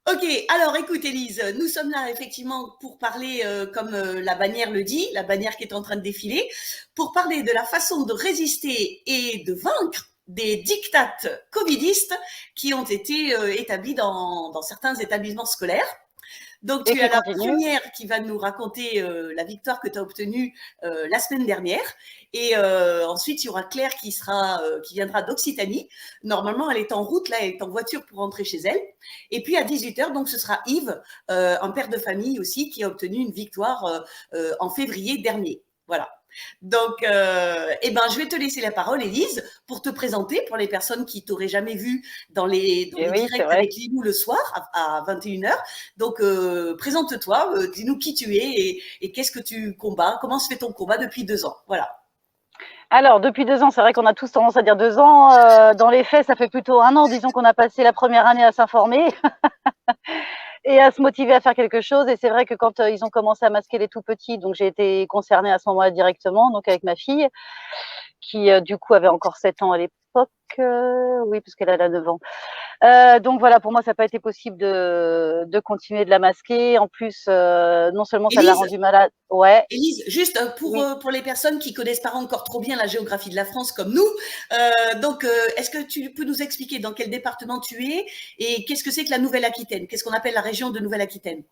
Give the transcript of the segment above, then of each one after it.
Ok, alors écoute Élise, nous sommes là effectivement pour parler, comme la bannière le dit, la bannière qui est en train de défiler, pour parler de la façon de résister et de vaincre des dictates covidistes qui ont été établis dans certains établissements scolaires. Donc, Et tu as qui la continue. première qui va nous raconter la victoire que tu as obtenue la semaine dernière. Et ensuite, il y aura Claire qui viendra d'Occitanie. Normalement, elle est en route, là, elle est en voiture pour rentrer chez elle. Et puis, à 18h, donc, ce sera Yves, un père de famille aussi, qui a obtenu une victoire en février dernier. Voilà. Donc, eh ben, je vais te laisser la parole, Élise, pour te présenter pour les personnes qui t'auraient jamais vu dans Et les oui, c'est directs vrai. avec Lilou le soir à 21h. Donc, présente-toi, dis-nous qui tu es et qu'est-ce que tu combats, comment se fait ton combat depuis 2 ans. Voilà. Alors, depuis 2 ans, c'est vrai qu'on a tous tendance à dire 2 ans. Dans les faits, ça fait plutôt 1 an. Disons qu'on a passé la première année à s'informer et à se motiver à faire quelque chose. Et c'est vrai que quand ils ont commencé à masquer les tout petits, donc j'ai été concernée à ce moment-là directement, donc avec ma fille, qui du coup avait encore 7 ans à l'époque. Oui, parce qu'elle a 9 ans. Donc voilà, pour moi, ça n'a pas été possible de continuer de la masquer. En plus, non seulement ça l'a Élise, rendue malade. Ouais, Élise, juste oui. pour les personnes qui connaissent pas encore trop bien la géographie de la France comme nous, est-ce que tu peux nous expliquer dans quel département tu es et qu'est-ce que c'est que la Nouvelle-Aquitaine? Qu'est-ce qu'on appelle la région de Nouvelle-Aquitaine?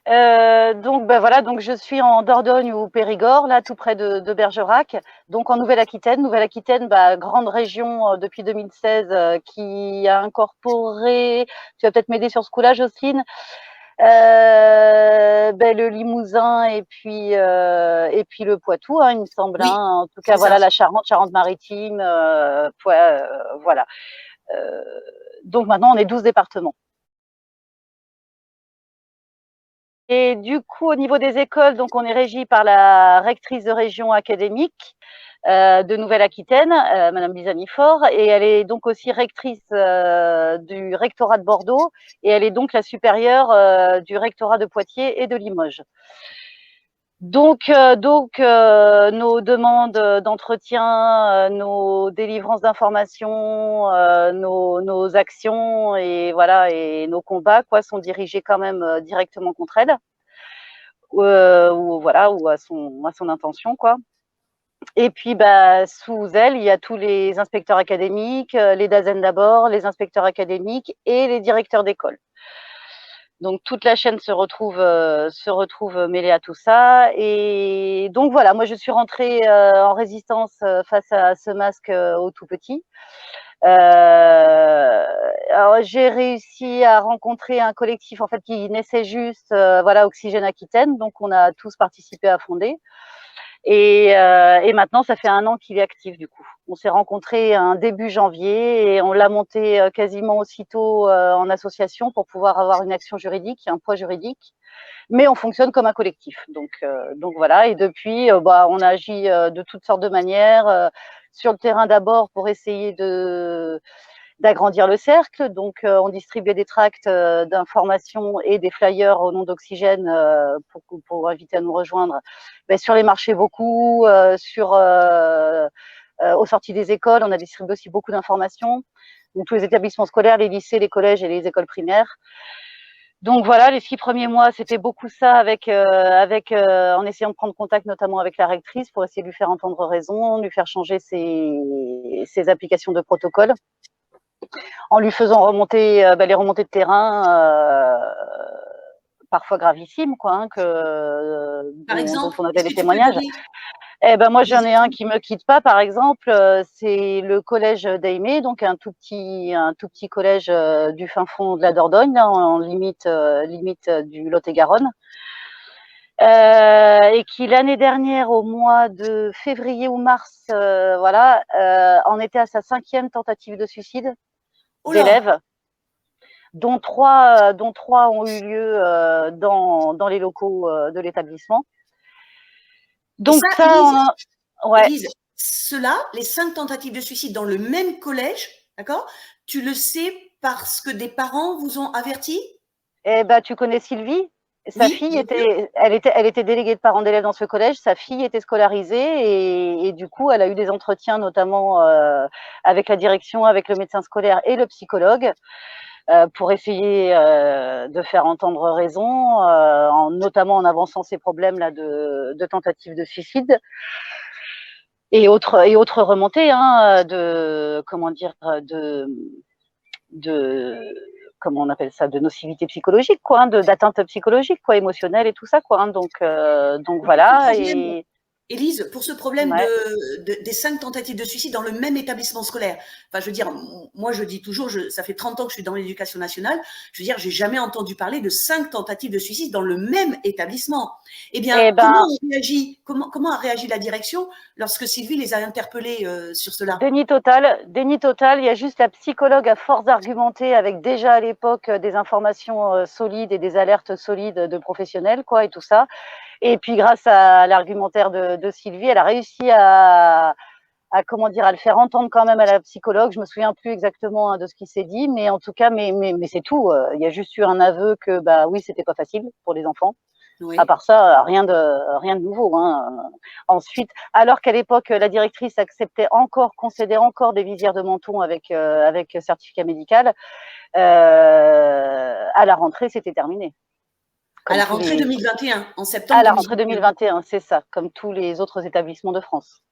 Donc ben voilà, donc je suis en Dordogne ou Périgord, là tout près de Bergerac, donc en Nouvelle-Aquitaine. Nouvelle-Aquitaine, bah, grande région depuis 2016 qui a incorporé, tu vas peut-être m'aider sur ce coup-là, Jocelyne, ben, le Limousin et puis le Poitou, hein, il me semble. Oui, Hein. En tout cas, c'est voilà ça. la Charente, Charente-Maritime, voilà. Euh, donc maintenant, on est 12 départements. Et du coup, au niveau des écoles, donc on est régi par la rectrice de région académique de Nouvelle-Aquitaine, Madame Lisa Fort, et elle est donc aussi rectrice du rectorat de Bordeaux, et elle est donc la supérieure du rectorat de Poitiers et de Limoges. Donc, nos demandes d'entretien, nos délivrances d'informations, nos actions et voilà et nos combats quoi sont dirigés quand même directement contre elle ou voilà ou à son intention quoi. Et puis bah sous elle, il y a tous les inspecteurs académiques, les DAZEN d'abord, les inspecteurs académiques et les directeurs d'école. Donc toute la chaîne se retrouve mêlée à tout ça. Et donc voilà, moi je suis rentrée en résistance face à ce masque au tout petit. Alors j'ai réussi à rencontrer un collectif en fait qui naissait juste, voilà, Oxygène Aquitaine. Donc on a tous participé à fonder. Et maintenant, ça fait 1 an qu'il est actif du coup. On s'est rencontrés un début janvier et on l'a monté quasiment aussitôt en association pour pouvoir avoir une action juridique, un poids juridique. Mais on fonctionne comme un collectif. Donc voilà. Et depuis, bah, on a agi de toutes sortes de manières. Sur le terrain d'abord pour essayer d'agrandir le cercle. Donc, on distribuait des tracts d'information et des flyers au nom d'Oxygène pour inviter à nous rejoindre. Ben, sur les marchés, beaucoup. Aux sorties des écoles, on a distribué aussi beaucoup d'informations. Donc, tous les établissements scolaires, les lycées, les collèges et les écoles primaires. Donc voilà, les 6 premiers mois, c'était beaucoup ça en essayant de prendre contact notamment avec la rectrice pour essayer de lui faire entendre raison, lui faire changer ses applications de protocole en lui faisant remonter les remontées de terrain parfois gravissimes, quoi, hein, Par dont exemple, on avait est-ce les que tu peux témoignages. donner Eh ben moi des j'en ai un exemples? qui me quitte pas, par exemple, c'est le collège d'Aimé, donc un tout petit collège du fin fond de la Dordogne, là, en limite du Lot-et-Garonne. Et qui l'année dernière, au mois de février ou mars, voilà, en était à sa 5e tentative de suicide Oh là, d'élèves, dont trois ont eu lieu dans les locaux de l'établissement. et ça, Donc ça, Élise, ouais. Élise, ceux-là, les 5 tentatives de suicide dans le même collège, d'accord? Tu le sais parce que des parents vous ont averti? Et bah tu connais Sylvie. Sa Oui, fille bien sûr. elle était déléguée de parents d'élèves dans ce collège. Sa fille était scolarisée et du coup, elle a eu des entretiens notamment avec la direction, avec le médecin scolaire et le psychologue. pour essayer de faire entendre raison, notamment en avançant ces problèmes-là de tentatives de suicide et autres remontées de comment dire de comment on appelle ça, de nocivité psychologique, quoi, d'atteinte psychologique, quoi, émotionnelle et tout ça, quoi. Donc voilà. Et Élise, pour ce problème ouais. des 5 tentatives de suicide dans le même établissement scolaire, enfin, je veux dire, moi, je dis toujours, ça fait 30 ans que je suis dans l'éducation nationale, je veux dire, j'ai jamais entendu parler de 5 tentatives de suicide dans le même établissement. Eh bien, comment a réagi la direction lorsque Sylvie les a interpellés sur cela? Déni total, déni total. Il y a juste la psychologue, à force d'argumenter avec déjà à l'époque des informations solides et des alertes solides de professionnels, quoi, et tout ça. Et puis, grâce à l'argumentaire de Sylvie, elle a réussi à comment dire, à le faire entendre quand même à la psychologue. Je me souviens plus exactement de ce qui s'est dit, mais en tout cas, mais c'est tout. Il y a juste eu un aveu que, bah oui, c'était pas facile pour les enfants. Oui. À part ça, rien de nouveau. Ensuite, alors qu'à l'époque, la directrice concédait encore des visières de menton avec certificat médical, à la rentrée, c'était terminé. À la rentrée 2021, en septembre. À la rentrée 2021, c'est ça, comme tous les autres établissements de France.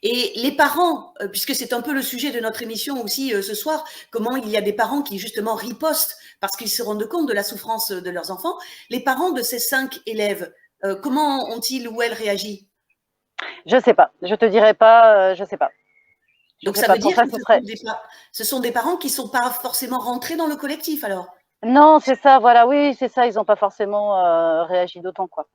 Et les parents, puisque c'est un peu le sujet de notre émission aussi ce soir, comment il y a des parents qui justement ripostent parce qu'ils se rendent compte de la souffrance de leurs enfants. Les parents de ces 5 élèves, comment ont-ils ou elles réagi? Je sais pas, je te dirai pas, je sais pas. Donc ça veut dire que ce sont des parents qui ne sont pas forcément rentrés dans le collectif alors? Non, c'est ça, voilà, oui, c'est ça, ils n'ont pas forcément réagi d'autant, quoi.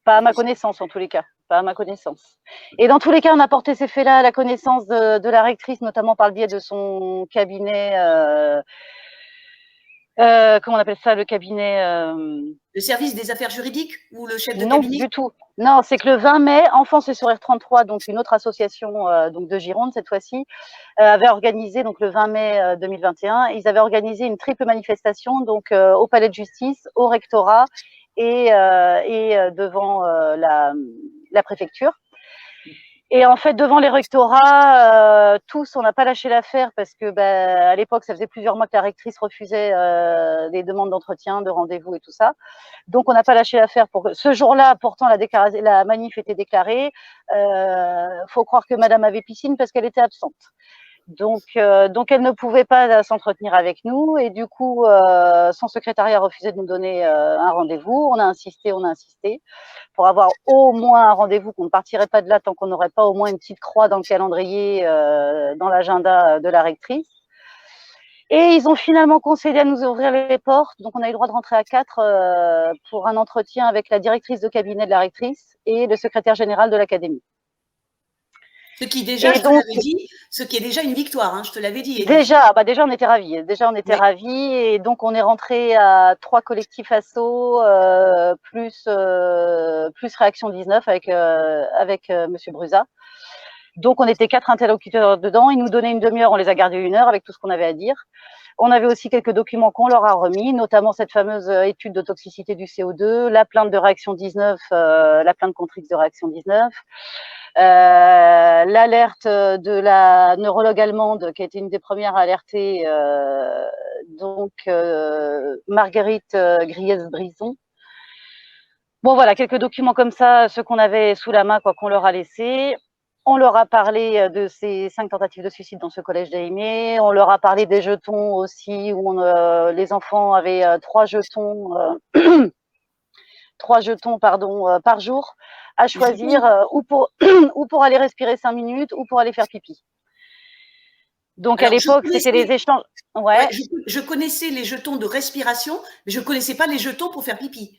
Pas à ma connaissance, en tous les cas. Pas à ma connaissance. Et dans tous les cas, on a porté ces faits-là à la connaissance de la rectrice, notamment par le biais de son cabinet. Comment on appelle ça, le cabinet Le service des affaires juridiques ou le chef de Non, cabinet? du tout. Non, c'est que le 20 mai, Enfance et Sourire 33, donc une autre association donc de Gironde cette fois-ci, avait organisé, donc le 20 mai 2021, ils avaient organisé une triple manifestation donc au Palais de Justice, au rectorat et devant la préfecture. Et en fait, devant les rectorats, tous, on n'a pas lâché l'affaire parce que, à l'époque, ça faisait plusieurs mois que la rectrice refusait des demandes d'entretien, de rendez-vous et tout ça. Donc, on n'a pas lâché l'affaire. Ce jour-là, pourtant, la manif était déclarée. Faut croire que Madame avait piscine parce qu'elle était absente. Donc, elle ne pouvait pas s'entretenir avec nous et du coup, son secrétariat refusait de nous donner un rendez-vous. On a insisté pour avoir au moins un rendez-vous, qu'on ne partirait pas de là tant qu'on n'aurait pas au moins une petite croix dans le calendrier, dans l'agenda de la rectrice. Et ils ont finalement concédé à nous ouvrir les portes. Donc, on a eu le droit de rentrer à 4 pour un entretien avec la directrice de cabinet de la rectrice et le secrétaire général de l'académie. Ce qui déjà, je te l'avais dit, ce qui est déjà une victoire, hein, je te l'avais dit. Déjà, on était ravis. Ravis. Et donc, on est rentré à 3 collectifs assos, plus Réaction 19 avec Monsieur Brusa. Donc, on était 4 interlocuteurs dedans. Ils nous donnaient une demi-heure, on les a gardés 1 heure avec tout ce qu'on avait à dire. On avait aussi quelques documents qu'on leur a remis, notamment cette fameuse étude de toxicité du CO2, la plainte de Réaction 19, la plainte contre X de Réaction 19, l'alerte de la neurologue allemande qui a été une des premières à alerter, Marguerite Griez-Brison. Bon voilà, quelques documents comme ça, ceux qu'on avait sous la main, quoi, qu'on leur a laissé. On leur a parlé de ces 5 tentatives de suicide dans ce collège d'Aimé. On leur a parlé des jetons aussi, où les enfants avaient 3 jetons, 3 jetons par jour à choisir ou pour aller respirer 5 minutes ou pour aller faire pipi. Donc, alors, à l'époque, c'était les échanges. Ouais. Je connaissais les jetons de respiration, mais je ne connaissais pas les jetons pour faire pipi.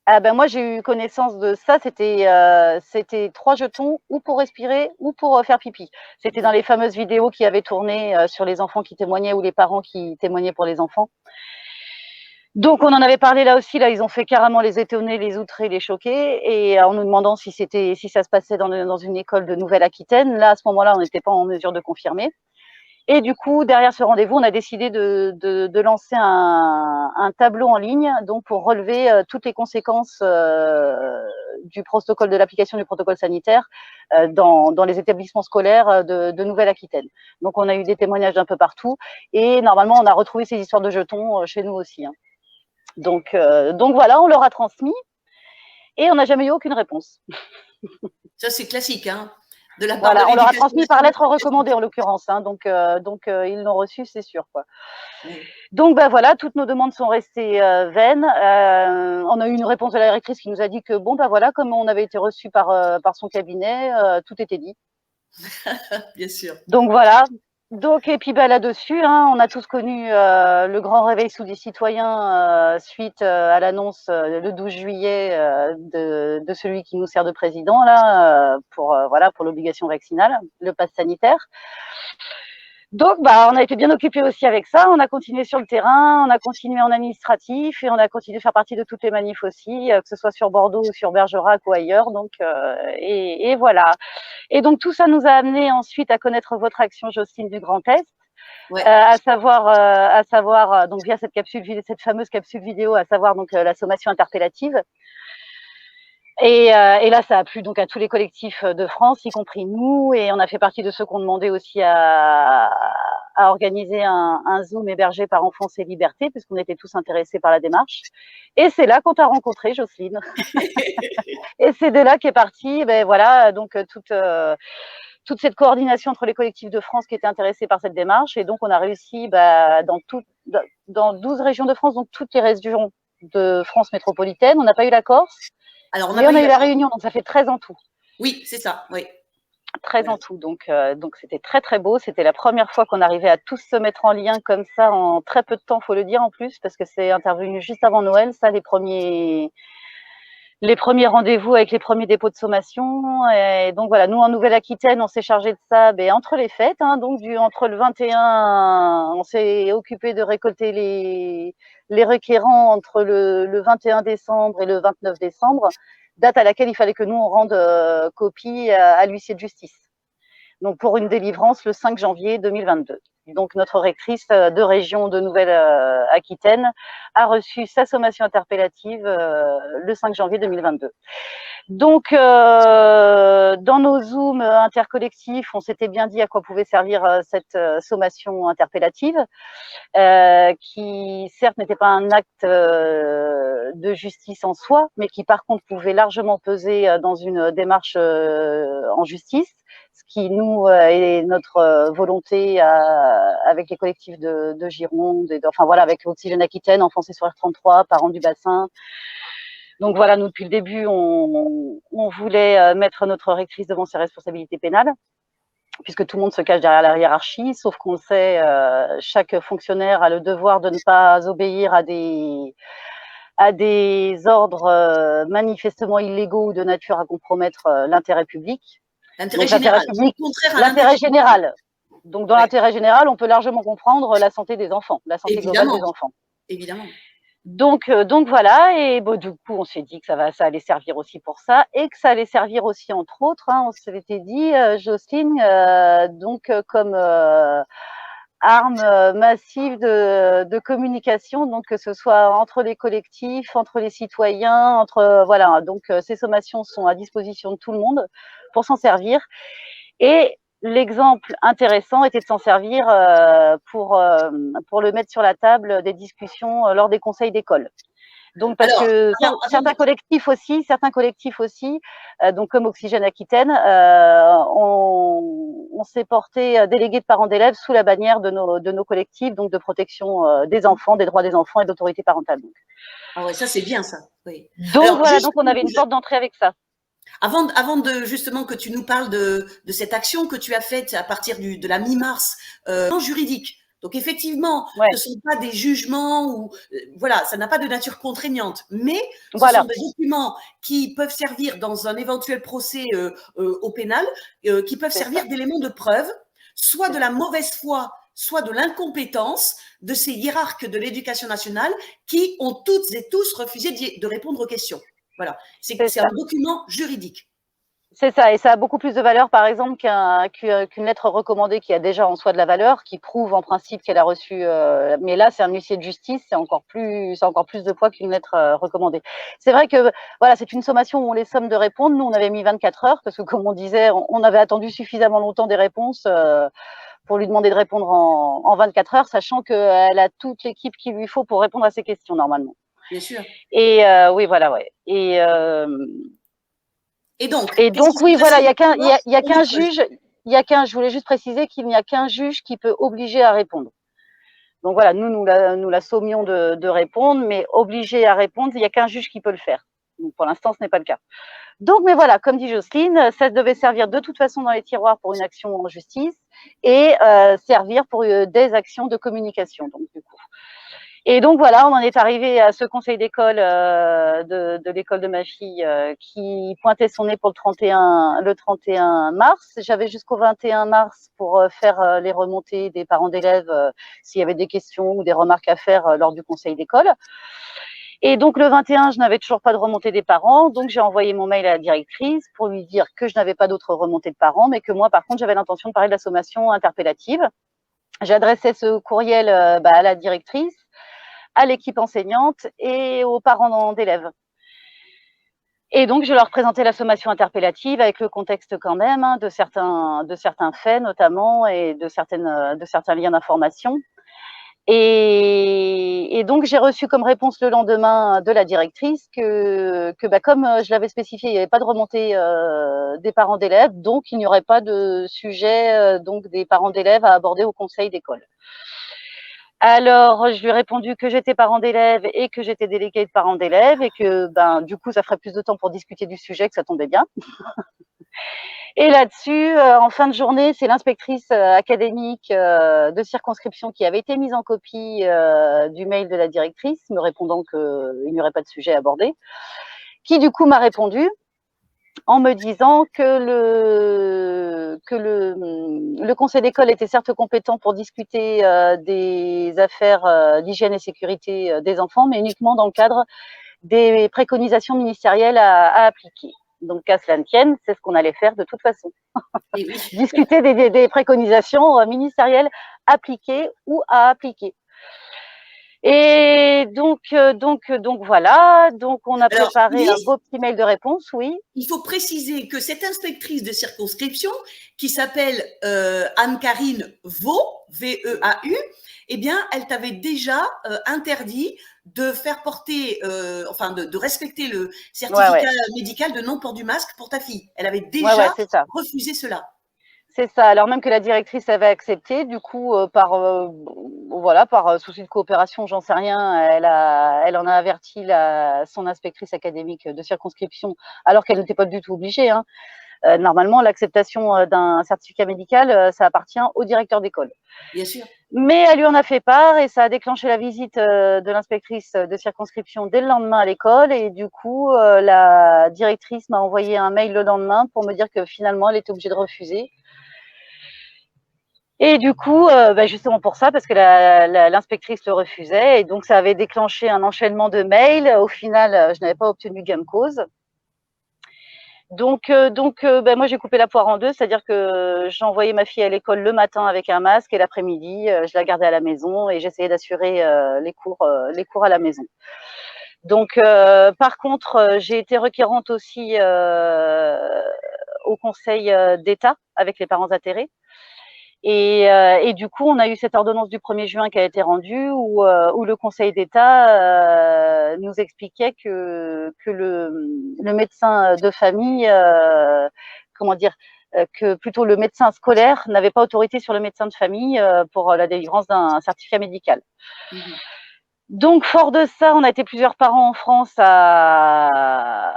Ah ben moi, j'ai eu connaissance de ça. C'était 3 jetons ou pour respirer ou pour faire pipi. C'était dans les fameuses vidéos qui avaient tourné sur les enfants qui témoignaient ou les parents qui témoignaient pour les enfants. Donc, on en avait parlé là aussi. Là, ils ont fait carrément les étonner, les outrer, les choquer, et en nous demandant si ça se passait dans une école de Nouvelle-Aquitaine. Là, à ce moment-là, on n'était pas en mesure de confirmer. Et du coup, derrière ce rendez-vous, on a décidé de lancer un tableau en ligne, donc pour relever toutes les conséquences du protocole, de l'application du protocole sanitaire dans les établissements scolaires de Nouvelle-Aquitaine. Donc, on a eu des témoignages d'un peu partout, et normalement, on a retrouvé ces histoires de jetons chez nous aussi. Hein. Donc voilà, on leur a transmis, et on n'a jamais eu aucune réponse. Ça, c'est classique, hein, de la part voilà, de on leur a l'éducation transmis par nationale. lettre recommandée en l'occurrence, hein, donc ils l'ont reçu, c'est sûr, quoi. Oui. Donc voilà, toutes nos demandes sont restées vaines. On a eu une réponse de la directrice qui nous a dit que bon voilà, comme on avait été reçu par son cabinet, tout était dit. Bien sûr. Donc voilà. Donc et puis là-dessus, hein, on a tous connu le grand réveil sous des citoyens suite à l'annonce le 12 juillet de celui qui nous sert de président là pour l'obligation vaccinale, le pass sanitaire. Donc, on a été bien occupés aussi avec ça. On a continué sur le terrain, on a continué en administratif et on a continué à faire partie de toutes les manifs aussi, que ce soit sur Bordeaux ou sur Bergerac ou ailleurs. Donc, et voilà. Et donc, tout ça nous a amené ensuite à connaître votre action, Jocelyne, du Grand Est. Ouais. À savoir, donc via cette fameuse capsule vidéo, à savoir donc la sommation interpellative. Et là, ça a plu donc à tous les collectifs de France, y compris nous, et on a fait partie de ceux qui ont demandé aussi à organiser un Zoom hébergé par Enfance et Liberté, puisqu'on était tous intéressés par la démarche. Et c'est là qu'on t'a rencontré, Jocelyne. Et c'est de là qu'est partie, donc toute cette coordination entre les collectifs de France qui étaient intéressés par cette démarche. Et donc, on a réussi dans 12 régions de France, donc toutes les régions de France métropolitaine. On n'a pas eu la Corse. Alors, mais on a eu la Réunion, donc ça fait 13 en tout. Oui, c'est ça, oui. 13 en tout, donc c'était très très beau. C'était la première fois qu'on arrivait à tous se mettre en lien comme ça en très peu de temps, faut le dire en plus, parce que c'est intervenu juste avant Noël, ça, les premiers rendez-vous avec les premiers dépôts de sommation. Et donc voilà, nous en Nouvelle-Aquitaine, on s'est chargé de ça entre les fêtes. Donc entre le 21, on s'est occupé de récolter les requérants entre le 21 décembre et le 29 décembre, date à laquelle il fallait que nous on rende copie à l'huissier de justice. Donc pour une délivrance le 5 janvier 2022. Donc notre rectrice de région de Nouvelle-Aquitaine a reçu sa sommation interpellative le 5 janvier 2022. Donc dans nos Zooms intercollectifs, on s'était bien dit à quoi pouvait servir cette sommation interpellative, qui certes n'était pas un acte de justice en soi, mais qui par contre pouvait largement peser dans une démarche en justice, ce qui nous est notre volonté avec les collectifs de Gironde, avec Oxygène Aquitaine, Enfance et Soir 33, Parents du Bassin. Donc voilà, nous depuis le début, on voulait mettre notre rectrice devant ses responsabilités pénales, puisque tout le monde se cache derrière la hiérarchie, sauf qu'on le sait, chaque fonctionnaire a le devoir de ne pas obéir à des ordres manifestement illégaux ou de nature à compromettre l'intérêt public. L'intérêt général. L'intérêt général. Donc, dans l'intérêt général, on peut largement comprendre la santé des enfants, la santé globale des enfants. Évidemment. Donc voilà, et du coup, on s'est dit que ça allait servir aussi pour ça, et que ça allait servir aussi, entre autres, on s'était dit, Jocelyne, comme arme massive de communication, donc que ce soit entre les collectifs, entre les citoyens, donc ces sommations sont à disposition de tout le monde pour s'en servir. Et l'exemple intéressant était de s'en servir pour le mettre sur la table des discussions lors des conseils d'école. Donc parce que certains collectifs aussi, donc comme Oxygène Aquitaine, on s'est porté délégué de parents d'élèves sous la bannière de nos collectifs, donc de protection des enfants, des droits des enfants et d'autorité parentale. Donc. Ah ouais, ça c'est bien ça. Oui. Donc voilà, donc on avait une porte d'entrée avec ça. Avant de justement que tu nous parles de cette action que tu as faite à partir de la mi-mars, juridique. Donc effectivement, ce ne sont pas des jugements ou ça n'a pas de nature contraignante, mais ce sont des documents qui peuvent servir dans un éventuel procès au pénal, qui peuvent servir d'éléments de preuve, soit de la mauvaise foi, soit de l'incompétence de ces hiérarques de l'éducation nationale qui ont toutes et tous refusé de répondre aux questions. Voilà, c'est un document juridique. C'est ça, et ça a beaucoup plus de valeur, par exemple, qu'une lettre recommandée qui a déjà en soi de la valeur, qui prouve en principe qu'elle a reçu. Mais là, c'est un huissier de justice, c'est encore plus de poids qu'une lettre recommandée. C'est vrai que voilà, c'est une sommation où on les somme de répondre. Nous, on avait mis 24 heures parce que, comme on disait, on avait attendu suffisamment longtemps des réponses pour lui demander de répondre en 24 heures, sachant qu'elle a toute l'équipe qu'il lui faut pour répondre à ces questions normalement. Bien sûr. Et oui, voilà, ouais. Et donc, Et qu'est-ce qui donc, s'est oui, passé voilà, il encore y a pour qu'un l'école? juge, je voulais juste préciser qu'il n'y a qu'un juge qui peut obliger à répondre. Donc voilà, nous la sommions de répondre, mais obliger à répondre, il n'y a qu'un juge qui peut le faire. Donc pour l'instant, ce n'est pas le cas. Donc, mais voilà, comme dit Jocelyne, ça devait servir de toute façon dans les tiroirs pour une action en justice et servir pour des actions de communication. Donc, du coup. Et donc voilà, on en est arrivé à ce conseil d'école de l'école de ma fille qui pointait son nez pour le 31 mars. J'avais jusqu'au 21 mars pour faire les remontées des parents d'élèves s'il y avait des questions ou des remarques à faire lors du conseil d'école. Et donc le 21, je n'avais toujours pas de remontée des parents, donc j'ai envoyé mon mail à la directrice pour lui dire que je n'avais pas d'autres remontées de parents, mais que moi, par contre, j'avais l'intention de parler de la sommation interpellative. J'adressais ce courriel à la directrice, à l'équipe enseignante et aux parents d'élèves. Et donc, je leur présentais la sommation interpellative avec le contexte quand même de certains faits notamment et de certains liens d'information. Et donc, j'ai reçu comme réponse le lendemain de la directrice que comme je l'avais spécifié, il n'y avait pas de remontée des parents d'élèves, donc il n'y aurait pas de sujet donc des parents d'élèves à aborder au conseil d'école. Alors, je lui ai répondu que j'étais parent d'élèves et que j'étais déléguée de parents d'élèves et que, du coup, ça ferait plus de temps pour discuter du sujet, que ça tombait bien. Et là-dessus, en fin de journée, c'est l'inspectrice académique de circonscription qui avait été mise en copie du mail de la directrice, me répondant qu'il n'y aurait pas de sujet abordé, qui, du coup, m'a répondu en me disant que le conseil d'école était certes compétent pour discuter des affaires d'hygiène et sécurité des enfants, mais uniquement dans le cadre des préconisations ministérielles à appliquer. Donc, qu'à cela ne tienne, c'est ce qu'on allait faire de toute façon. Et oui. Discuter des préconisations ministérielles appliquées ou à appliquer. Et donc voilà, donc on a préparé un beau petit mail de réponse, oui. Il faut préciser que cette inspectrice de circonscription, qui s'appelle Anne-Carine Vau, V-E-A-U, eh bien, elle t'avait déjà interdit de faire porter, de respecter le certificat médical de non-port du masque pour ta fille. Elle avait déjà refusé cela. C'est ça, alors même que la directrice avait accepté, du coup, par souci de coopération, j'en sais rien, elle en a averti son inspectrice académique de circonscription, alors qu'elle n'était pas du tout obligée. Hein. Normalement, l'acceptation d'un certificat médical, ça appartient au directeur d'école. Bien sûr. Mais elle lui en a fait part et ça a déclenché la visite de l'inspectrice de circonscription dès le lendemain à l'école. Et du coup, la directrice m'a envoyé un mail le lendemain pour me dire que finalement, elle était obligée de refuser. Et du coup, justement pour ça, parce que l'inspectrice le refusait, et donc ça avait déclenché un enchaînement de mails. Au final, je n'avais pas obtenu gain de cause. Donc, moi, j'ai coupé la poire en deux, c'est-à-dire que j'envoyais ma fille à l'école le matin avec un masque et l'après-midi, je la gardais à la maison et j'essayais d'assurer les cours à la maison. Donc, par contre, j'ai été requérante aussi au Conseil d'État avec les parents atterrés. Et du coup, on a eu cette ordonnance du 1er juin qui a été rendue où le Conseil d'État nous expliquait que le médecin de famille, que plutôt le médecin scolaire n'avait pas autorité sur le médecin de famille pour la délivrance d'un certificat médical. Mmh. Donc, fort de ça, on a été plusieurs parents en France à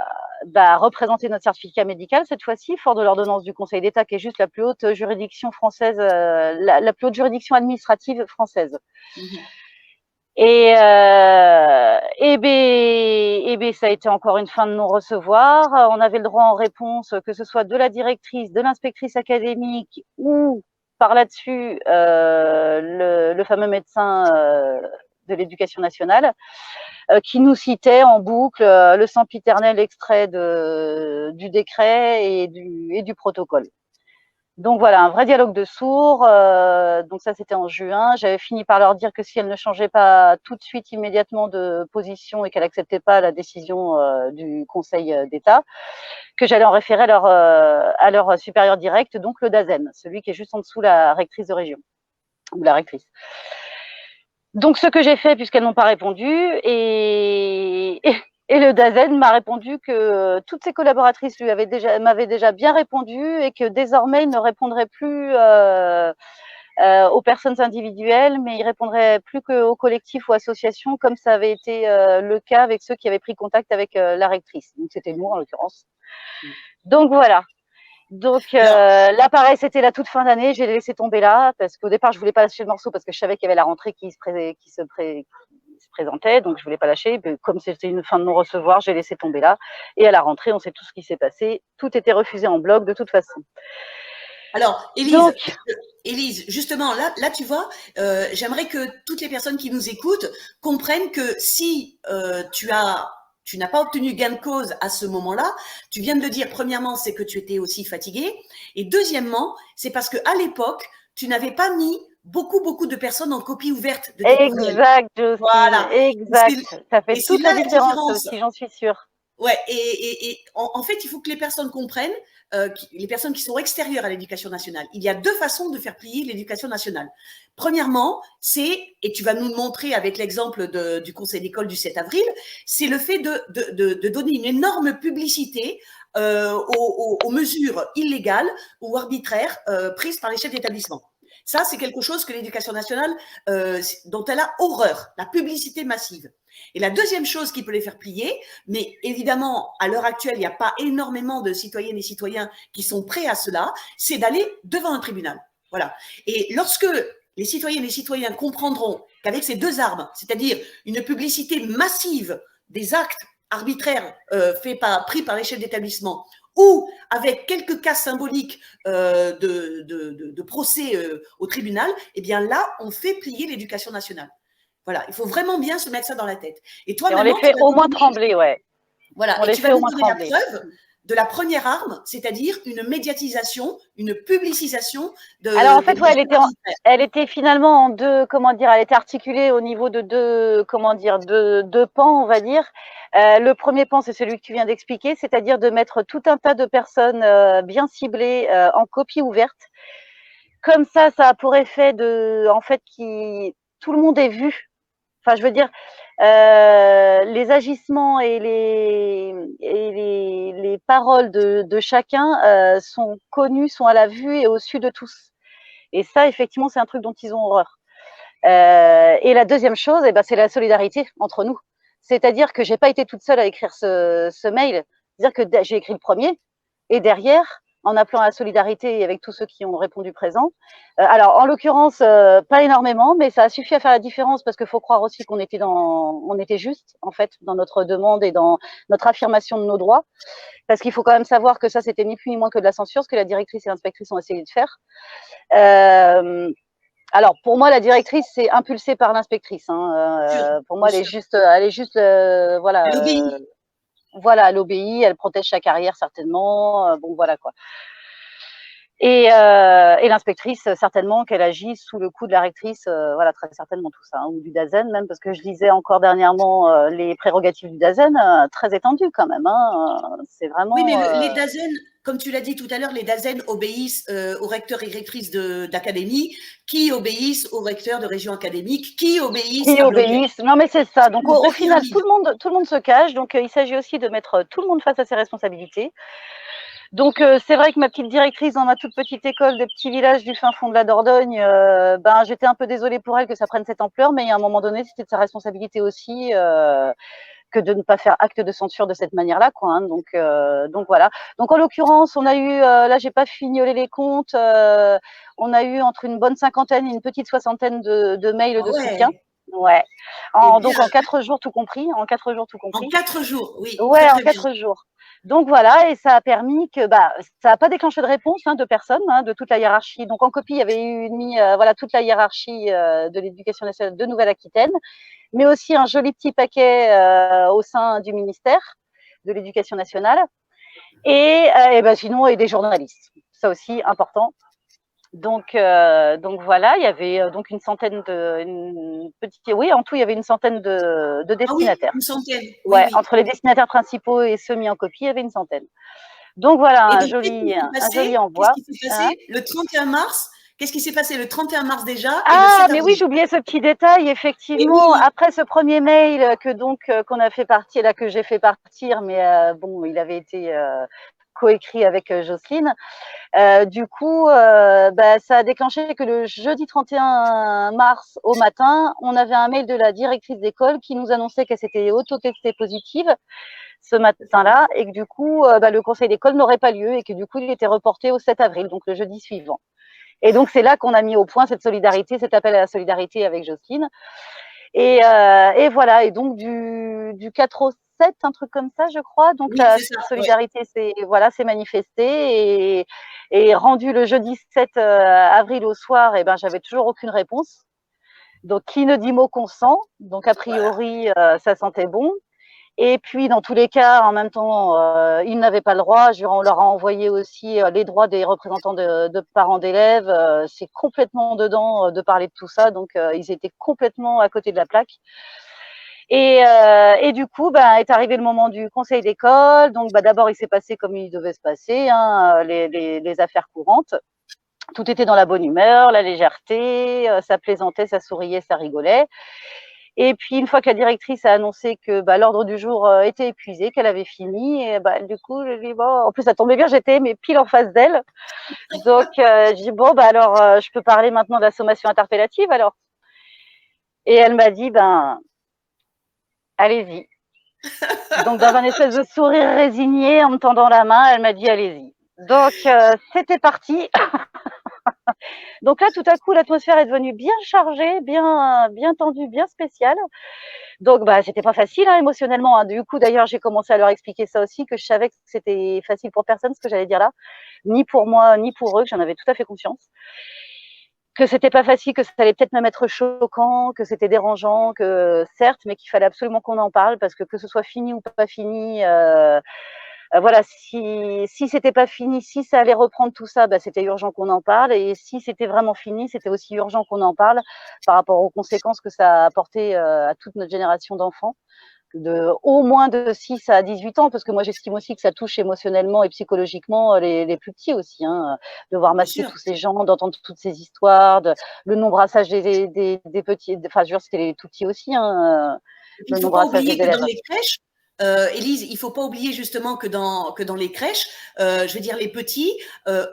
représenter notre certificat médical cette fois-ci, fort de l'ordonnance du Conseil d'État, qui est juste la plus haute juridiction française, la plus haute juridiction administrative française. Mmh. Et ça a été encore une fin de non-recevoir. On avait le droit en réponse, que ce soit de la directrice, de l'inspectrice académique ou par là-dessus le fameux médecin de l'Éducation nationale, qui nous citait en boucle le sempiternel extrait du décret et du protocole. Donc voilà, un vrai dialogue de sourds. Donc ça, c'était en juin. J'avais fini par leur dire que si elle ne changeait pas tout de suite, immédiatement de position et qu'elle n'acceptait pas la décision du Conseil d'État, que j'allais en référer à leur supérieur direct, donc le DAZEN, celui qui est juste en dessous la rectrice de région, ou la rectrice. Donc ce que j'ai fait, puisqu'elles n'ont pas répondu, et le DAZEN m'a répondu que toutes ses collaboratrices m'avaient déjà bien répondu et que désormais il ne répondrait plus aux personnes individuelles, mais il répondrait plus qu'aux collectifs ou associations, comme ça avait été le cas avec ceux qui avaient pris contact avec la rectrice. Donc c'était nous en l'occurrence. Donc voilà. Donc là, pareil, c'était la toute fin d'année. J'ai laissé tomber là parce qu'au départ, je voulais pas lâcher le morceau parce que je savais qu'il y avait la rentrée qui se présentait, donc je voulais pas lâcher. Mais comme c'était une fin de non-recevoir, j'ai laissé tomber là. Et à la rentrée, on sait tout ce qui s'est passé. Tout était refusé en bloc de toute façon. Alors, Élise, justement, là, tu vois, j'aimerais que toutes les personnes qui nous écoutent comprennent que si tu n'as pas obtenu gain de cause à ce moment-là, tu viens de le dire, premièrement, c'est que tu étais aussi fatiguée, et deuxièmement, c'est parce qu'à l'époque, tu n'avais pas mis beaucoup de personnes en copie ouverte de tes courriels. Exact, Jocelyne, voilà. exact. Ça fait toute la différence aussi, j'en suis sûre. Ouais, et en fait, il faut que les personnes comprennent, les personnes qui sont extérieures à l'éducation nationale. Il y a deux façons de faire plier l'éducation nationale. Premièrement, et tu vas nous le montrer avec l'exemple du conseil d'école du 7 avril, c'est le fait de donner une énorme publicité aux mesures illégales ou arbitraires prises par les chefs d'établissement. Ça, c'est quelque chose que l'éducation nationale, dont elle a horreur, la publicité massive. Et la deuxième chose qui peut les faire plier, mais évidemment, à l'heure actuelle, il n'y a pas énormément de citoyennes et citoyens qui sont prêts à cela, c'est d'aller devant un tribunal. Voilà. Et lorsque les citoyennes et les citoyens comprendront qu'avec ces deux armes, c'est-à-dire une publicité massive des actes arbitraires pris par les chefs d'établissement, ou avec quelques cas symboliques de procès au tribunal, eh bien là, on fait plier l'éducation nationale. Voilà, il faut vraiment bien se mettre ça dans la tête. Et toi, on les fait au moins trembler, ouais. Voilà, et tu vas nous donner la preuve de la première arme, c'est-à-dire une médiatisation, une publicisation de. Alors en fait, ouais, elle était finalement en deux, elle était articulée au niveau de deux pans, on va dire. Le premier pan, c'est celui que tu viens d'expliquer, c'est-à-dire de mettre tout un tas de personnes bien ciblées en copie ouverte. Comme ça a pour effet tout le monde est vu. Enfin, je veux dire, les agissements et les paroles de chacun sont connus, sont à la vue et au su de tous. Et ça, effectivement, c'est un truc dont ils ont horreur. Et la deuxième chose, c'est la solidarité entre nous. C'est-à-dire que j'ai pas été toute seule à écrire ce mail. C'est-à-dire que j'ai écrit le premier, et derrière, en appelant à la solidarité avec tous ceux qui ont répondu présent. Alors, en l'occurrence, pas énormément, mais ça a suffi à faire la différence parce qu'il faut croire aussi qu'on était juste, en fait, dans notre demande et dans notre affirmation de nos droits. Parce qu'il faut quand même savoir que ça, c'était ni plus ni moins que de la censure, ce que la directrice et l'inspectrice ont essayé de faire. Alors, pour moi, la directrice, c'est impulsée par l'inspectrice. Pour moi, elle est juste, voilà. Elle obéit. Voilà, elle obéit, elle protège sa carrière certainement. Bon, voilà quoi. Et l'inspectrice, certainement qu'elle agit sous le coup de la rectrice, voilà, très certainement tout ça, ou du DAZEN même, parce que je lisais encore dernièrement les prérogatives du DAZEN, très étendues quand même. C'est vraiment. Oui, mais les DAZEN, comme tu l'as dit tout à l'heure, les DAZEN obéissent aux recteurs et rectrices d'académie, qui obéissent aux recteurs de région académique, qui obéissent. Non, mais c'est ça. Donc au final, tout le monde se cache. Donc il s'agit aussi de mettre tout le monde face à ses responsabilités. Donc c'est vrai que ma petite directrice dans ma toute petite école des petits villages du fin fond de la Dordogne, j'étais un peu désolée pour elle que ça prenne cette ampleur, mais à un moment donné, c'était de sa responsabilité aussi que de ne pas faire acte de censure de cette manière-là, quoi. Donc voilà. Donc en l'occurrence, on a eu, là, j'ai pas fignolé les comptes, on a eu entre une bonne cinquantaine et une petite soixantaine de mails de soutien. Ouais. Donc en 4 jours tout compris. En 4 jours, oui. Ouais, en 4 jours. Donc voilà, et ça a permis que ça n'a pas déclenché de réponse de personne, de toute la hiérarchie. Donc en copie, il y avait mis voilà toute la hiérarchie de l'éducation nationale de Nouvelle-Aquitaine, mais aussi un joli petit paquet au sein du ministère de l'Éducation nationale, et sinon et des journalistes. Ça aussi important. Donc voilà, il y avait donc une en tout il y avait une centaine de Ah oui, destinataires. une centaine. Oui, Ouais, oui. entre les destinataires principaux et ceux mis en copie, il y avait une centaine. Donc voilà, Et un donc, joli qu'est-ce envoi. qui s'est Hein. passé le 31 mars? Qu'est-ce qui s'est passé le 31 mars déjà et le Ah, 7 mais oui, avril? j'oubliais ce petit détail. Et Effectivement, oui, après ce premier mail qu'on a fait partir, là que j'ai fait partir, mais bon, il avait été coécrit avec Jocelyne. Du coup, ça a déclenché que le jeudi 31 mars au matin, on avait un mail de la directrice d'école qui nous annonçait qu'elle s'était auto-testée positive ce matin-là, et que du coup, le conseil d'école n'aurait pas lieu, et que du coup, il était reporté au 7 avril, donc le jeudi suivant. Et donc, c'est là qu'on a mis au point cette solidarité, cet appel à la solidarité avec Jocelyne. Et voilà, et donc du 4 au 7, un truc comme ça, je crois. Donc oui, la c'est ça. Ouais. solidarité s'est manifestée, et rendu le jeudi 7 avril au soir, et j'avais toujours aucune réponse. Donc qui ne dit mot consent. Donc a Voilà. priori, ça sentait bon. Et puis, dans tous les cas, en même temps, ils n'avaient pas le droit. On leur a envoyé aussi les droits des représentants de parents d'élèves. C'est complètement dedans de parler de tout ça. Donc, ils étaient complètement à côté de la plaque. Et du coup, est arrivé le moment du conseil d'école. Donc, d'abord, il s'est passé comme il devait se passer, les affaires courantes. Tout était dans la bonne humeur, la légèreté, ça plaisantait, ça souriait, ça rigolait. Et puis, une fois que la directrice a annoncé que l'ordre du jour était épuisé, qu'elle avait fini, et du coup, je dis bon, en plus, ça tombait bien, j'étais mais pile en face d'elle. Donc, je dis bon, alors, je peux parler maintenant de la sommation interpellative alors. Et elle m'a dit, allez-y. Donc, dans un espèce de sourire résigné, en me tendant la main, elle m'a dit, allez-y. Donc, c'était parti. Donc là, tout à coup, l'atmosphère est devenue bien chargée, bien tendue, bien spéciale. Donc, c'était pas facile émotionnellement. Du coup, d'ailleurs, j'ai commencé à leur expliquer ça aussi, que je savais que c'était facile pour personne, ce que j'allais dire là, ni pour moi, ni pour eux, que j'en avais tout à fait conscience. Que c'était pas facile, que ça allait peut-être même être choquant, que c'était dérangeant, que certes, mais qu'il fallait absolument qu'on en parle, parce que ce soit fini ou pas fini, voilà, si c'était pas fini, si ça allait reprendre tout ça, c'était urgent qu'on en parle. Et si c'était vraiment fini, c'était aussi urgent qu'on en parle par rapport aux conséquences que ça a apporté à toute notre génération d'enfants, au moins de 6 à 18 ans, parce que moi j'estime aussi que ça touche émotionnellement et psychologiquement les plus petits aussi, de voir Bien masquer sûr. tous ces gens, d'entendre toutes ces histoires, le non-brassage des petits, enfin je veux dire, c'était les tout petits aussi, Il le ne faut pas non-brassage oublier des que dans élèves. les crèches, Élise, il ne faut pas oublier justement que dans les crèches, je veux dire, les petits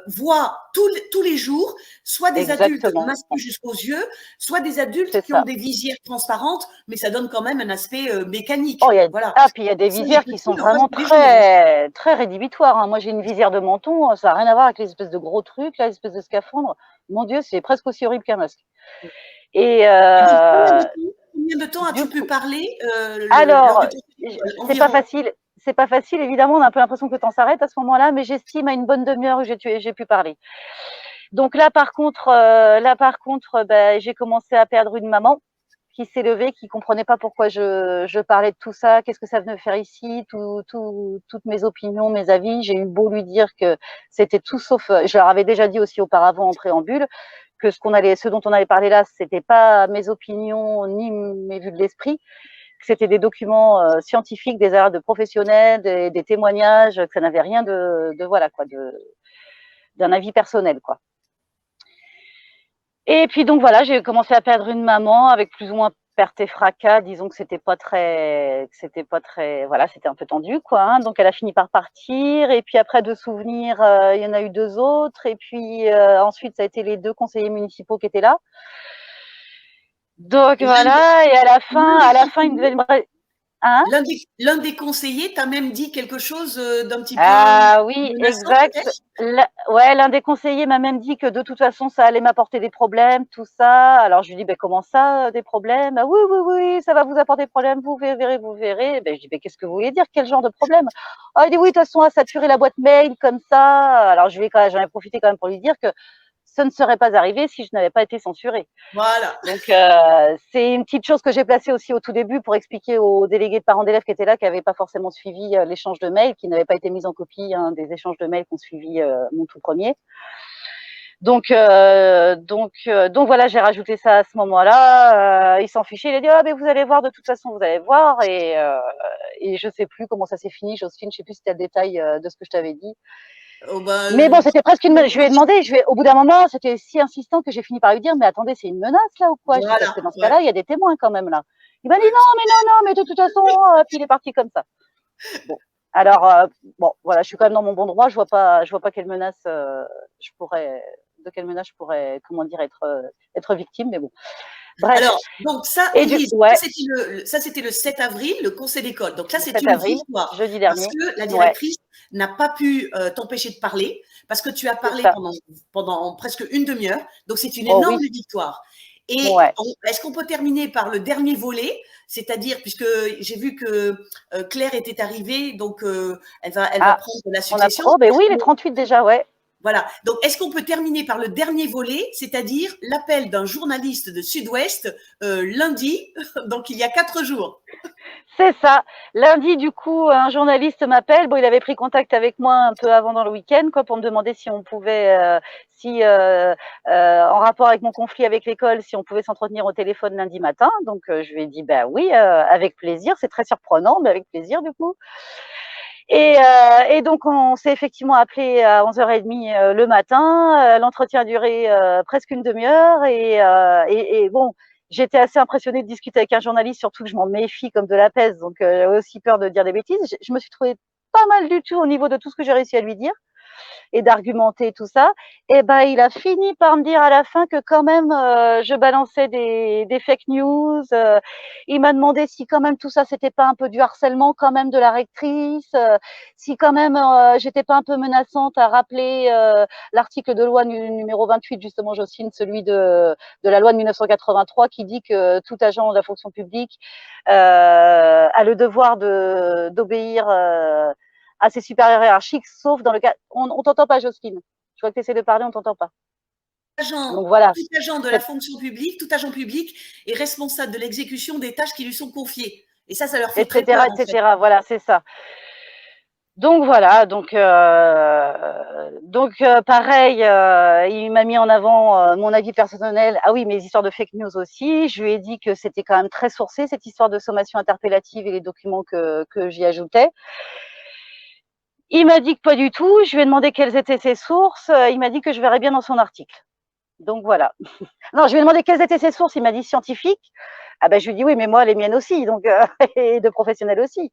voient tous les jours soit des adultes Exactement, masqués jusqu'aux yeux, soit des adultes c'est qui ont ça. des visières transparentes, mais ça donne quand même un aspect mécanique. Oh, Voilà. puis il y a des Ça, les visières qui petits sont le voient vraiment tous les jours. Hein. très, très rédhibitoires. Moi, j'ai une visière de menton, ça n'a rien à voir avec les espèces de gros trucs, là, les espèces de scaphandres. Mon Dieu, c'est presque aussi horrible qu'un masque. Et Et donc, combien de temps du as-tu pu coup, parler lors alors, de ton c'est pas environ? facile. C'est pas facile, évidemment, on a un peu l'impression que le temps s'arrête à ce moment-là, mais j'estime à une bonne demi-heure que j'ai pu parler. Donc là, par contre, j'ai commencé à perdre une maman qui s'est levée, qui comprenait pas pourquoi je parlais de tout ça, qu'est-ce que ça venait faire ici, toutes mes opinions, mes avis. J'ai eu beau lui dire que c'était tout sauf, je leur avais déjà dit aussi auparavant en préambule, que ce dont on allait parler là, c'était pas mes opinions ni mes vues de l'esprit, que c'était des documents scientifiques, des erreurs de professionnels, des témoignages, que ça n'avait rien voilà quoi, d'un avis personnel quoi. Et puis donc voilà, j'ai commencé à perdre une maman avec plus ou moins perte et fracas. Disons que c'était pas très, voilà, c'était un peu tendu quoi. Donc elle a fini par partir. Et puis après de souvenirs, il y en a eu deux autres. Et puis ensuite ça a été les deux conseillers municipaux qui étaient là. Donc L'un voilà. Et à la fin, des il devait me Hein? L'un des conseillers t'a même dit quelque chose d'un petit peu Ah oui, menaçant, exact. peut-être? Ouais, l'un des conseillers m'a même dit que de toute façon, ça allait m'apporter des problèmes, tout ça. Alors je lui dis: «Beh, comment ça, des problèmes?» «Ah oui, oui, oui, ça va vous apporter des problèmes, vous verrez, vous verrez». Beh, je dis: «Beh, qu'est-ce que vous voulez dire? Quel genre de problème?» «Ah», il dit: «Oui, de toute façon, à saturer la boîte mail comme ça». Alors j'en ai profité quand même pour lui dire que ce ne serait pas arrivé si je n'avais pas été censurée. Voilà. Donc, c'est une petite chose que j'ai placée aussi au tout début pour expliquer aux délégués de parents d'élèves qui étaient là, qui n'avaient pas forcément suivi l'échange de mails, qui n'avaient pas été mis en copie des échanges de mails qu'ont suivi mon tout premier. Donc voilà, j'ai rajouté ça à ce moment-là. Il s'en fichait, il a dit: «Ah, mais vous allez voir, de toute façon, vous allez voir». Et je sais plus comment ça s'est fini, Jocelyne, je sais plus si c'était le détail de ce que je t'avais dit. Oh, bah, Mais bon, c'était presque une menace. Je lui ai demandé, au bout d'un moment, c'était si insistant que j'ai fini par lui dire, mais attendez, c'est une menace là ou quoi? Je dis, parce voilà, que dans ce ouais, cas-là, il y a des témoins quand même là. Il m'a dit, ouais. non, mais non, non, mais de toute façon, puis il est parti comme ça. Bon. Alors, bon, voilà, je suis quand même dans mon bon droit, je vois pas quelle menace de quelle menace je pourrais, comment dire, être victime, mais bon. Bref. Alors, donc ça, Et Élise, ouais, ça c'était le 7 avril, le conseil d'école. Donc là, le c'est 7 une avril, victoire jeudi parce dernier. que la Ouais, directrice n'a pas pu t'empêcher de parler parce que tu as c'est parlé ça. pendant presque une demi-heure. Donc c'est une Oh oui, énorme victoire. Et ouais. est-ce qu'on peut terminer par le dernier volet, c'est-à-dire puisque j'ai vu que Claire était arrivée, donc elle va Ah, prendre la on a, succession. oh, ben oui, les 38 déjà, ouais. Voilà. Donc, est-ce qu'on peut terminer par le dernier volet, c'est-à-dire l'appel d'un journaliste de Sud-Ouest lundi, donc il y a 4 jours. C'est ça. Lundi, du coup, un journaliste m'appelle. Bon, il avait pris contact avec moi un peu avant dans le week-end, quoi, pour me demander si on pouvait, si, en rapport avec mon conflit avec l'école, si on pouvait s'entretenir au téléphone lundi matin. Donc, je lui ai dit, bah oui, avec plaisir. C'est très surprenant, mais avec plaisir, du coup. Et donc, on s'est effectivement appelé à 11h30 le matin. L'entretien a duré presque une demi-heure. Et bon, j'étais assez impressionnée de discuter avec un journaliste, surtout que je m'en méfie comme de la peste. Donc, j'avais aussi peur de dire des bêtises. Je me suis trouvée pas mal du tout au niveau de tout ce que j'ai réussi à lui dire et d'argumenter tout ça. Et ben, il a fini par me dire à la fin que quand même, je balançais des fake news. Il m'a demandé si quand même tout ça, c'était pas un peu du harcèlement quand même de la rectrice, si quand même j'étais pas un peu menaçante à rappeler l'article de loi numéro 28, justement, Jocelyne, celui de la loi de 1983 qui dit que tout agent de la fonction publique a le devoir d'obéir à ses supérieurs hiérarchiques, sauf dans le cas. On t'entend pas, Jocelyne. Je vois que tu essaies de parler, on t'entend pas. Donc voilà. Tout agent de la fonction publique, tout agent public est responsable de l'exécution des tâches qui lui sont confiées. Et ça leur fait très Etc., peur, en fait. etc. Voilà, c'est ça. Donc voilà, pareil, il m'a mis en avant mon avis personnel. Ah oui, mes histoires de fake news aussi. Je lui ai dit que c'était quand même très sourcé cette histoire de sommation interpellative et les documents que j'y ajoutais. Il m'a dit que pas du tout. Je lui ai demandé quelles étaient ses sources. Il m'a dit que je verrais bien dans son article. Donc voilà. Non, je lui ai demandé quelles étaient ses sources. Il m'a dit scientifiques. Ah ben je lui ai dit oui, mais moi les miennes aussi, donc et de professionnels aussi.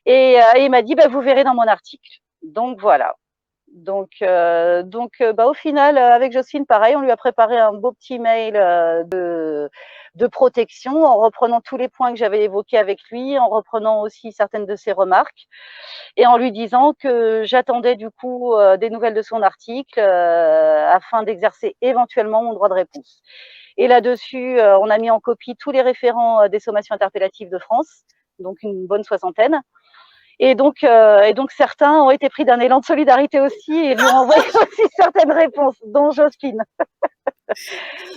Et il m'a dit bah vous verrez dans mon article. Donc voilà. Donc, au final, avec Jocelyne, pareil, on lui a préparé un beau petit mail de protection en reprenant tous les points que j'avais évoqués avec lui, en reprenant aussi certaines de ses remarques et en lui disant que j'attendais du coup des nouvelles de son article afin d'exercer éventuellement mon droit de réponse. Et là-dessus, on a mis en copie tous les référents des sommations interpellatives de France, donc une bonne soixantaine. Et donc certains ont été pris d'un élan de solidarité aussi et lui ont envoyé aussi certaines réponses, dont Jocelyne.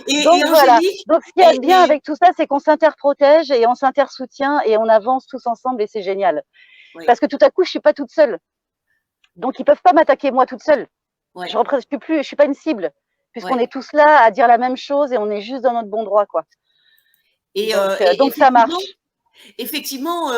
Et Donc voilà. Angélique, Donc ce qui est bien avec tout ça, c'est qu'on s'interprotège et on s'intersoutient et on avance tous ensemble et c'est génial. oui, Parce que tout à coup, je suis pas toute seule. Donc ils peuvent pas m'attaquer moi toute seule. ouais, Je suis pas une cible, puisqu'on ouais. est tous là à dire la même chose et on est juste dans notre bon droit, quoi. Et Donc ça effectivement, marche. effectivement,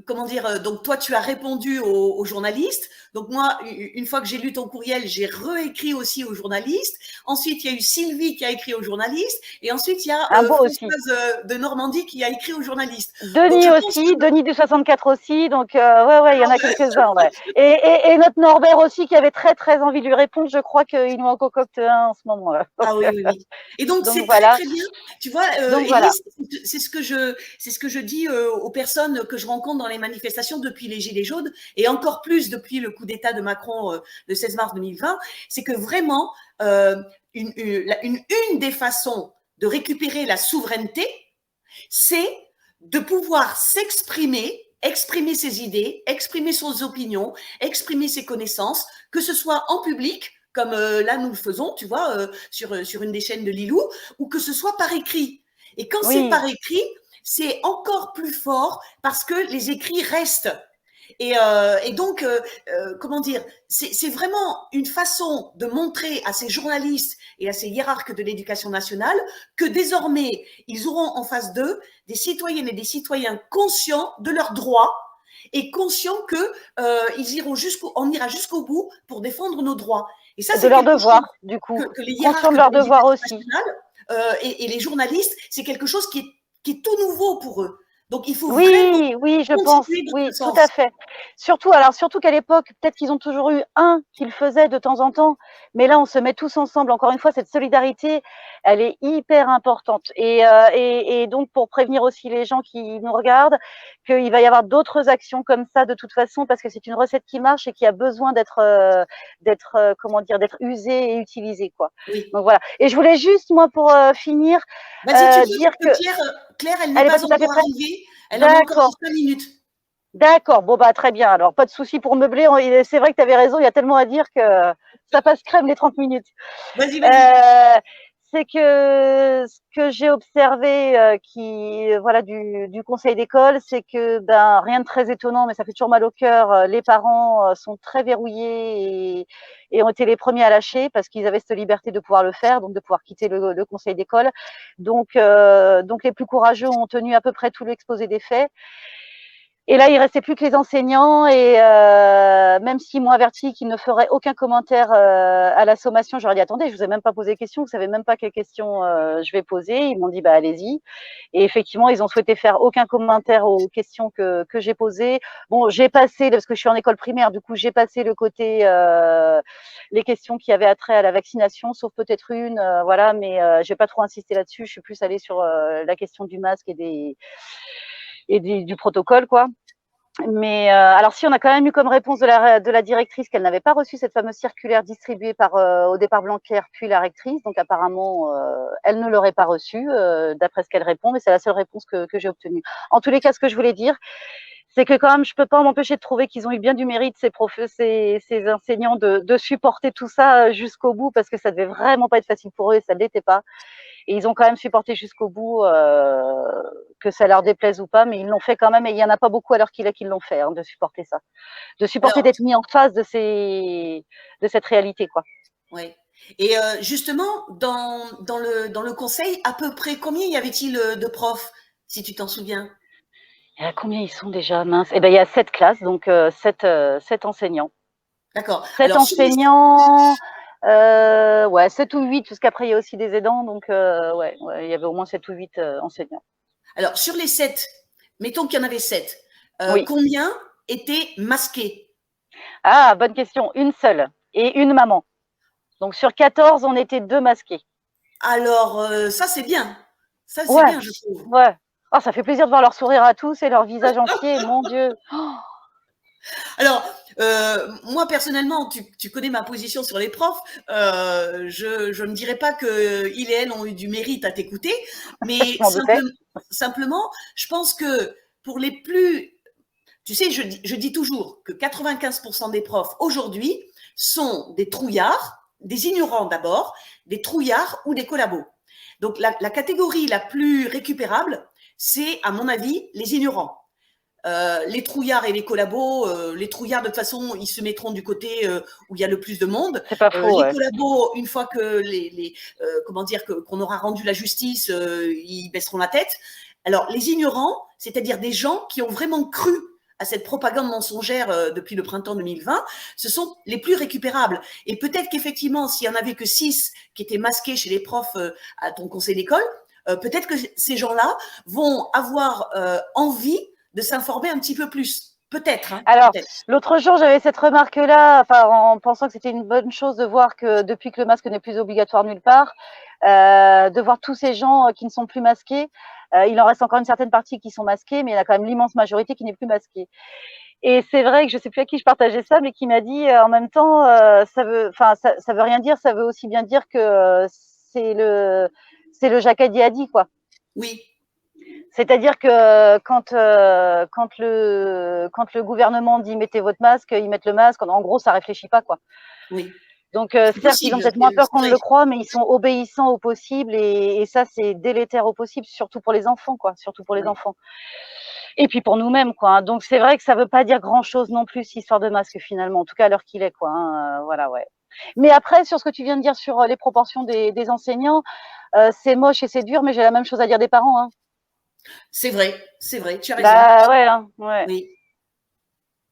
comment dire, donc toi, tu as répondu aux journalistes. Donc moi, une fois que j'ai lu ton courriel, j'ai réécrit aussi aux journalistes. Ensuite, il y a eu Sylvie qui a écrit aux journalistes. Et ensuite, il y a Un beau aussi. Françoise de Normandie qui a écrit aux journalistes. Donc Denis je pense aussi, que… Denis du 64 aussi, donc ouais, il y en a quelques-uns, ouais. Et notre Norbert aussi qui avait très très envie de lui répondre, je crois qu'il nous en concocte un en ce moment-là. Ah oui, oui, oui. Et donc, Donc c'est très, voilà, très bien. Tu vois, donc voilà. Élise, c'est ce que je dis aux personnes que je rencontre dans les manifestations depuis les Gilets jaunes, et encore plus depuis le coup d'État de Macron le 16 mars 2020, c'est que vraiment, une des façons de récupérer la souveraineté, c'est de pouvoir s'exprimer, exprimer ses idées, exprimer ses opinions, exprimer ses connaissances, que ce soit en public, comme là nous le faisons, tu vois, sur une des chaînes de Lilou, ou que ce soit par écrit. Et quand c'est par écrit, c'est encore plus fort parce que les écrits restent. Et donc, comment dire, c'est vraiment une façon de montrer à ces journalistes et à ces hiérarques de l'éducation nationale que désormais, ils auront en face d'eux des citoyennes et des citoyens conscients de leurs droits et conscients que on ira jusqu'au bout pour défendre nos droits. Et ça, de leur devoir, du coup, que les conscient hiérarques de leur de devoir l'éducation aussi. nationale et les journalistes, c'est quelque chose qui est tout nouveau pour eux. Donc, il faut vraiment Oui, je pense, continuer dans oui, ce tout sens. à fait. Surtout qu'à l'époque, peut-être qu'ils ont toujours eu un qui le faisait de temps en temps, mais là, on se met tous ensemble. Encore une fois, cette solidarité, elle est hyper importante. Et donc, pour prévenir aussi les gens qui nous regardent, qu'il va y avoir d'autres actions comme ça de toute façon, parce que c'est une recette qui marche et qui a besoin d'être usée et utilisée, quoi. Oui. Donc voilà. Et je voulais juste, moi, pour finir, Vas-y, tu dire peux, que Claire, elle n'est elle n'est pas pas tout à fait encore prête. arrivée. Elle en a encore D'accord. pour 5 minutes. D'accord, bon bah très bien. Alors pas de souci pour meubler. C'est vrai que tu avais raison, il y a tellement à dire que ça passe crème les 30 minutes. Vas-y, vas-y. Euh, c'est que ce que j'ai observé voilà du conseil d'école, c'est que ben rien de très étonnant, mais ça fait toujours mal au cœur. Les parents sont très verrouillés et ont été les premiers à lâcher parce qu'ils avaient cette liberté de pouvoir le faire, donc de pouvoir quitter le conseil d'école. Donc les plus courageux ont tenu à peu près tout l'exposé des faits. Et là, il restait plus que les enseignants et même s'ils m'ont averti qu'ils ne feraient aucun commentaire à la sommation, je leur ai dit attendez, je vous ai même pas posé de questions, vous savez même pas quelles questions je vais poser. Ils m'ont dit bah allez-y. Et effectivement, ils ont souhaité faire aucun commentaire aux questions que j'ai posées. Bon, j'ai passé parce que je suis en école primaire, du coup j'ai passé le côté les questions qui avaient attrait à la vaccination, sauf peut-être une, voilà, mais je vais pas trop insister là-dessus. Je suis plus allée sur la question du masque du protocole, quoi. Mais alors si on a quand même eu comme réponse de la directrice qu'elle n'avait pas reçu cette fameuse circulaire distribuée au départ Blanquer puis la rectrice, donc apparemment elle ne l'aurait pas reçue d'après ce qu'elle répond, mais c'est la seule réponse que j'ai obtenue. En tous les cas, ce que je voulais dire, c'est que quand même je peux pas m'empêcher de trouver qu'ils ont eu bien du mérite ces enseignants de supporter tout ça jusqu'au bout parce que ça devait vraiment pas être facile pour eux et ça ne l'était pas. Et ils ont quand même supporté jusqu'au bout, que ça leur déplaise ou pas, mais ils l'ont fait quand même. Et il n'y en a pas beaucoup à l'heure qu'il est qui l'ont fait, hein, de supporter ça. De supporter Alors, d'être mis en face de cette réalité, quoi. ouais. Et justement, dans le conseil, à peu près combien y avait-il de profs, si tu t'en souviens? Et à combien ils sont déjà, mince? Eh ben, il y a 7 classes, donc 7 enseignants. D'accord. 7 Alors, enseignants, ouais, 7 ou 8, parce qu'après, il y a aussi des aidants, donc ouais, il y avait au moins 7 ou 8 enseignants. alors, sur les 7, mettons qu'il y en avait 7, Oui. combien étaient masqués? Ah, bonne question. Une seule et une maman. Donc sur 14, on était 2 masqués. Alors, ça, c'est bien. Ça, c'est Ouais, bien, je trouve. ouais. Oh, ça fait plaisir de voir leur sourire à tous et leur visage entier, mon Dieu. Oh, Alors, moi, personnellement, tu connais ma position sur les profs. Je ne dirais pas qu'ils et elles ont eu du mérite à t'écouter, mais je m'en doutais. simplement, je pense que pour les plus... Tu sais, je dis toujours que 95% des profs aujourd'hui sont des trouillards, des ignorants d'abord, des trouillards ou des collabos. Donc, la catégorie la plus récupérable, c'est, à mon avis, les ignorants. Les trouillards et les collabos, les trouillards de toute façon, ils se mettront du côté où il y a le plus de monde. C'est pas faux, Les ouais. collabos, une fois que comment dire qu'on aura rendu la justice, ils baisseront la tête. Alors les ignorants, c'est-à-dire des gens qui ont vraiment cru à cette propagande mensongère depuis le printemps 2020, ce sont les plus récupérables. Et peut-être qu'effectivement, s'il y en avait que 6 qui étaient masqués chez les profs à ton conseil d'école, peut-être que ces gens-là vont avoir envie de s'informer un petit peu plus. Peut-être, hein, Alors, peut-être. l'autre jour, j'avais cette remarque-là, enfin, en pensant que c'était une bonne chose de voir que depuis que le masque n'est plus obligatoire nulle part, de voir tous ces gens qui ne sont plus masqués. Il en reste encore une certaine partie qui sont masqués, mais il y a quand même l'immense majorité qui n'est plus masquée. Et c'est vrai que je sais plus à qui je partageais ça, mais qui m'a dit en même temps, ça veut rien dire, ça veut aussi bien dire que c'est le Jacadi a dit, quoi. Oui, C'est-à-dire que quand le gouvernement dit mettez votre masque, ils mettent le masque. En gros, ça réfléchit pas, quoi. oui. Donc C'est certes, ils ont possible, peut-être moins peur c'est qu'on ne vrai. le croit, mais ils sont obéissants au possible et ça c'est délétère au possible, surtout pour les enfants, quoi. Surtout pour les Ouais. enfants. Et puis pour nous-mêmes, quoi. Hein. Donc c'est vrai que ça veut pas dire grand-chose non plus, cette histoire de masque finalement. En tout cas à l'heure qu'il est, quoi. Hein. Voilà, ouais. Mais après, sur ce que tu viens de dire sur les proportions des enseignants, c'est moche et c'est dur, mais j'ai la même chose à dire des parents. Hein. C'est vrai, tu as raison. Bah ouais, hein, ouais. Oui,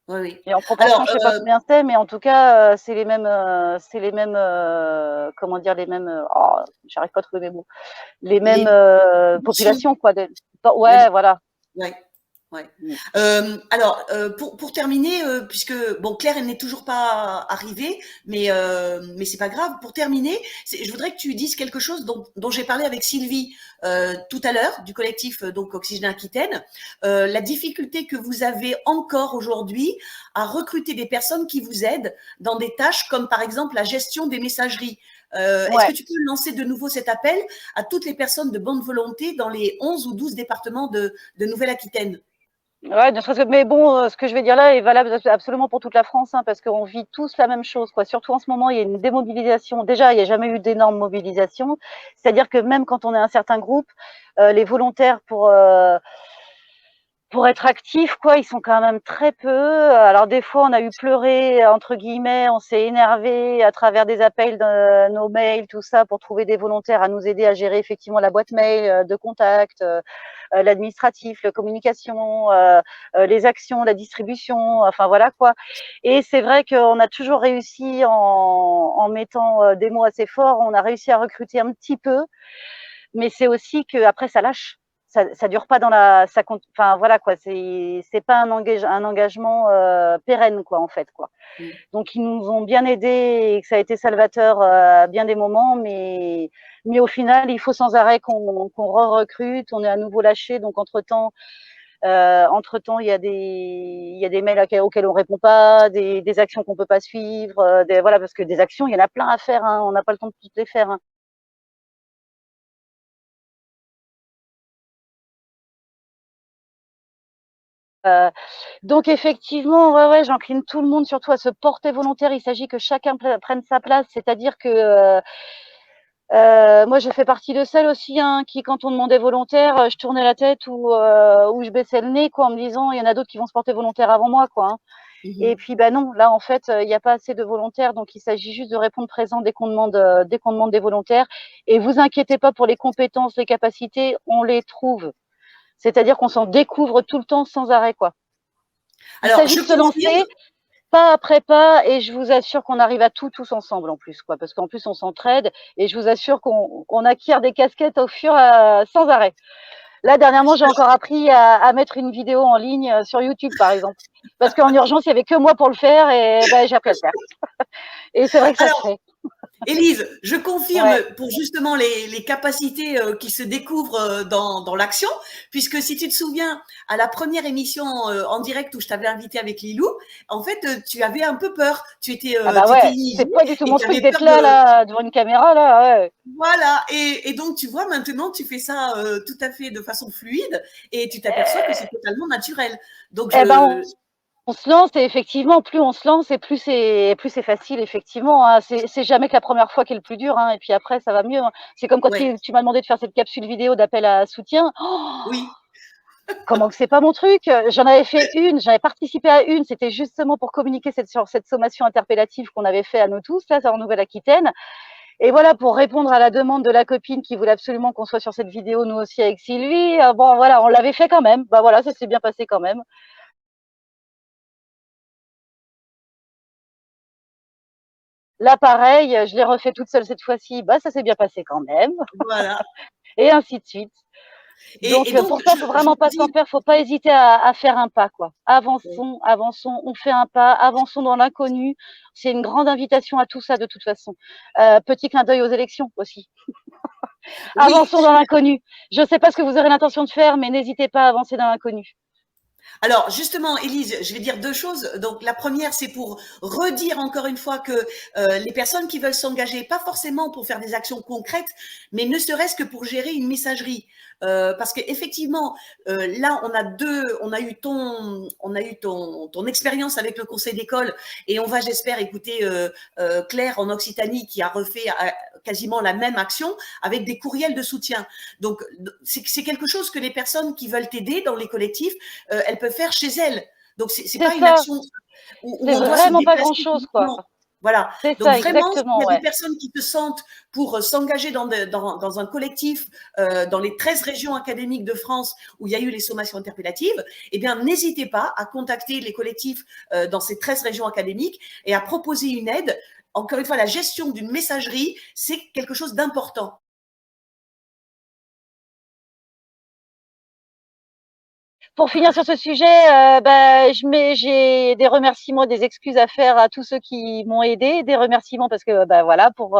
oui, oui. Et en Alors, proportion, je sais pas combien c'est, mais en tout cas, c'est les mêmes, comment dire, les mêmes, oh, j'arrive pas à trouver mes mots, les mêmes les missions, populations, quoi. la Ouais, voilà. ouais, ouais. Mm. Alors, pour terminer, puisque bon, Claire, elle n'est toujours pas arrivée, mais c'est pas grave. Pour terminer, je voudrais que tu dises quelque chose dont j'ai parlé avec Sylvie tout à l'heure du collectif donc Oxygène Aquitaine. La difficulté que vous avez encore aujourd'hui à recruter des personnes qui vous aident dans des tâches comme par exemple la gestion des messageries. Est-ce que Ouais. tu peux lancer de nouveau cet appel à toutes les personnes de bonne volonté dans les 11 ou 12 départements de Nouvelle-Aquitaine? Ouais, ne serait-ce que, mais bon, ce que je vais dire là est valable absolument pour toute la France, hein, parce qu'on vit tous la même chose, quoi. Surtout en ce moment, il y a une démobilisation. Déjà, il n'y a jamais eu d'énorme mobilisation. C'est-à-dire que même quand on est un certain groupe, les volontaires pour être actifs, quoi, ils sont quand même très peu. Alors des fois, on a eu pleuré entre guillemets, on s'est énervé à travers des appels de nos mails, tout ça, pour trouver des volontaires à nous aider à gérer effectivement la boîte mail de contact, l'administratif, la communication, les actions, la distribution, enfin voilà quoi. Et c'est vrai qu'on a toujours réussi en mettant des mots assez forts, on a réussi à recruter un petit peu, mais c'est aussi que après ça lâche. Ça dure pas dans la, ça compte, enfin voilà quoi, c'est pas un engagement pérenne quoi en fait quoi. Mm. Donc ils nous ont bien aidés et que ça a été salvateur à bien des moments, mais au final il faut sans arrêt qu'on re-recrute, on est à nouveau lâché. Donc entre temps il y a des mails auxquels on répond pas, des actions qu'on peut pas suivre, voilà parce que des actions il y en a plein à faire, hein, on n'a pas le temps de toutes les faire. Hein. Euh, Donc effectivement, ouais, ouais, j'incline tout le monde surtout à se porter volontaire. Il s'agit que chacun prenne sa place, c'est-à-dire que moi, je fais partie de celles aussi hein, qui, quand on demandait volontaire, je tournais la tête ou je baissais le nez, quoi, en me disant, il y en a d'autres qui vont se porter volontaire avant moi, quoi. Hein. Et Mhm. puis, bah non, là, en fait, il n'y a pas assez de volontaires, donc il s'agit juste de répondre présent dès qu'on demande des volontaires. Et vous inquiétez pas pour les compétences, les capacités, on les trouve. C'est-à-dire qu'on s'en découvre tout le temps sans arrêt, quoi. Il Alors, s'agit je de se confirme. lancer pas après pas, et je vous assure qu'on arrive à tout tous ensemble en plus, quoi, parce qu'en plus on s'entraide, et je vous assure qu'on acquiert des casquettes au fur sans arrêt. Là dernièrement, j'ai encore appris à mettre une vidéo en ligne sur YouTube, par exemple, parce qu'en urgence, il y avait que moi pour le faire, et ben j'ai appris à le faire. Et c'est vrai que ça se Alors, fait. Élise, je confirme Ouais. pour justement les capacités qui se découvrent dans l'action, puisque si tu te souviens, à la première émission en direct où je t'avais invité avec Lilou, en fait, tu avais un peu peur. Ah bah Tu étais ouais, inhibée c'est pas du tout et mon tu truc avais d'être peur là, de. là, devant une caméra, là. Ouais. Voilà. Et donc, tu vois, maintenant, tu fais ça tout à fait de façon fluide et tu t'aperçois que c'est totalement naturel. Donc, Eh ben, on se lance et effectivement, plus on se lance et plus c'est facile, effectivement. Hein. C'est jamais que la première fois qui est le plus dur. Hein. Et puis après, ça va mieux. Hein. C'est comme quand ouais, tu m'as demandé de faire cette capsule vidéo d'appel à soutien. Oh, oui. comment que c'est pas mon truc? J'en avais fait une, j'avais participé à une. C'était justement pour communiquer sur cette sommation interpellative qu'on avait fait à nous tous, là, en Nouvelle-Aquitaine. Et voilà, pour répondre à la demande de la copine qui voulait absolument qu'on soit sur cette vidéo, nous aussi avec Sylvie. Bon, voilà, on l'avait fait quand même. Bah voilà, ça s'est bien passé quand même. Là, pareil, je l'ai refait toute seule cette fois-ci. Bah, ça s'est bien passé quand même. Voilà. Et ainsi de suite. Et Pour donc, ça, faut je vraiment me pas s'en dis, faire, faut pas hésiter à faire un pas, quoi. Avançons, avançons, on fait un pas, avançons dans l'inconnu. C'est une grande invitation à tout ça, de toute façon. Petit clin d'œil aux élections aussi. oui. Avançons dans l'inconnu. Je ne sais pas ce que vous aurez l'intention de faire, mais n'hésitez pas à avancer dans l'inconnu. Alors justement, Élise, je vais dire deux choses. Donc la première, c'est pour redire encore une fois que les personnes qui veulent s'engager, pas forcément pour faire des actions concrètes, mais ne serait-ce que pour gérer une messagerie. Parce qu'effectivement, là, on a eu ton expérience avec le conseil d'école, et on va, j'espère, écouter Claire en Occitanie qui a refait quasiment la même action avec des courriels de soutien. Donc c'est quelque chose que les personnes qui veulent t'aider dans les collectifs, elles peuvent faire chez elles. Donc c'est C'est pas une ça. action où C'est on doit se vraiment pas déplacer grand-chose, quoi. physiquement. Voilà. C'est Donc ça, vraiment, s'il y exactement, a des ouais. personnes qui se sentent pour s'engager dans un collectif dans les 13 régions académiques de France où il y a eu les sommations interpellatives, eh bien, n'hésitez pas à contacter les collectifs dans ces 13 régions académiques et à proposer une aide. Encore une fois, la gestion d'une messagerie, c'est quelque chose d'important. Pour finir sur ce sujet, j'ai des remerciements, des excuses à faire à tous ceux qui m'ont aidé, des remerciements parce que voilà pour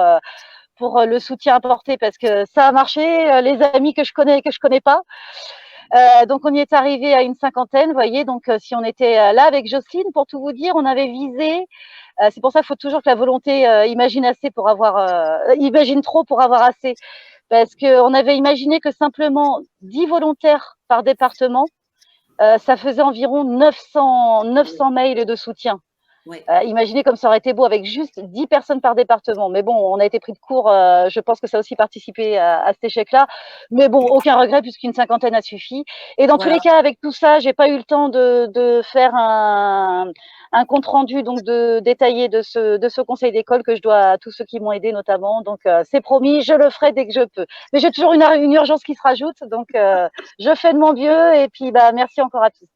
le soutien apporté parce que ça a marché, les amis que je connais et que je connais pas. Donc on y est arrivé à une cinquantaine, vous voyez. Donc si on était là avec Jocelyne, pour tout vous dire, on avait visé. C'est pour ça qu'il faut toujours que la volonté imagine trop pour avoir assez, parce qu'on avait imaginé que simplement 10 volontaires par département. Ça faisait environ 900 mails de soutien. Ouais. Imaginez comme ça aurait été beau avec juste 10 personnes par département. Mais bon, on a été pris de court. Je pense que ça a aussi participé à cet échec-là. Mais bon, aucun regret puisqu'une cinquantaine a suffi. Et dans tous Voilà. les cas, avec tout ça, j'ai pas eu le temps de faire un compte rendu donc détaillé de ce conseil d'école que je dois à tous ceux qui m'ont aidé notamment. Donc c'est promis, je le ferai dès que je peux. Mais j'ai toujours une urgence qui se rajoute, donc je fais de mon mieux. Et puis merci encore à tous.